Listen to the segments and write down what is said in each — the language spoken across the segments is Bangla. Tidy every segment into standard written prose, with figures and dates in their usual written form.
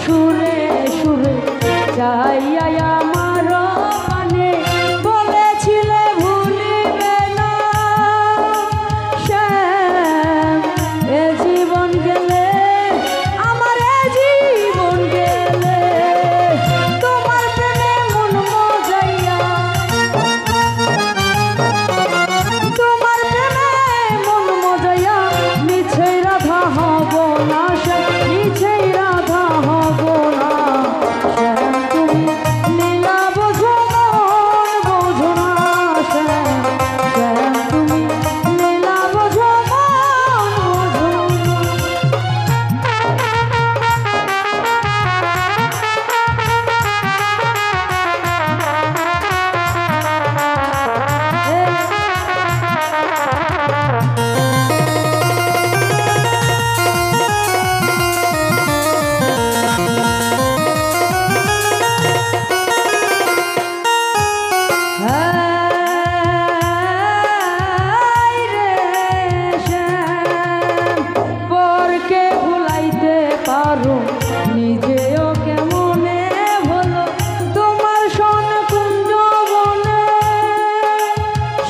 সুরে সুরে চাইয়া আমার পানে বলেছিলে ভুলিবে না শ্যাম এ জীবন গেলে আমার এ জীবন গেলে তোমার প্রেমে মন মজাইয়া তোমার প্রেমে মন মজাইয়া মিছেই রাধা হব না শ্যাম মিছেই রাধা হব না শ্যাম তুমি লীলা বোঝো মন বোঝো না শ্যাম শ্যাম তুমি লীলা বোঝো মন বোঝো পারো নিজেও কেমনে হলো তোমার সোন কুঞ্জ বনে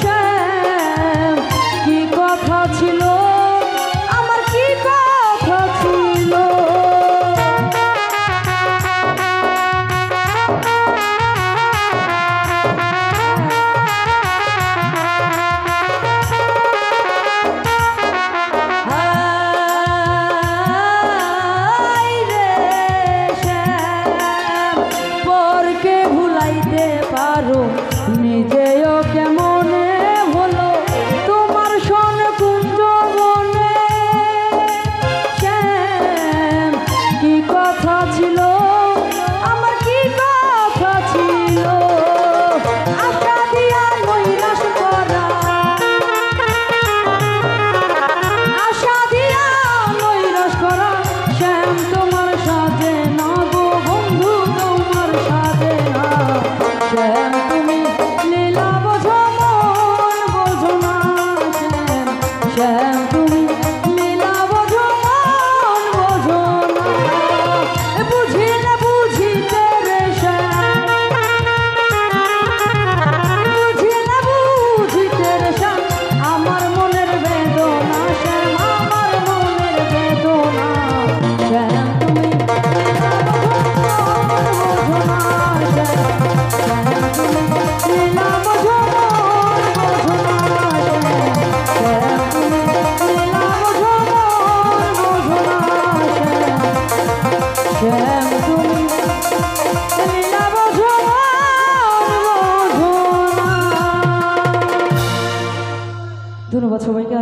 শ্যাম কি কথা ছিল আমার কি কথা ছিল পারো নিজেও কেমনে হলো তোমার সোন কুঞ্জ বনে শ্যাম কি কথা ছিল আমার কি কথা ছিল আশা দিয়া নৈরাশ করা আশা দিয়া নৈরাশ করা শ্যাম তোমার সাজে না গো বন্ধু তোমার সাজে না শ্যাম তুমি লীলা বোঝো মন বোঝো না শ্যাম শ্যাম তুমি লীলা বোঝো মন বোঝো না বুঝিলে বুঝিতে রে শ্যাম বুঝিলে বুঝিতে রে শ্যাম আমার মনের বেদনা শ্যাম আমার মনের বেদনা শ্যাম তুমি ধন্যবাদ সবাইকে।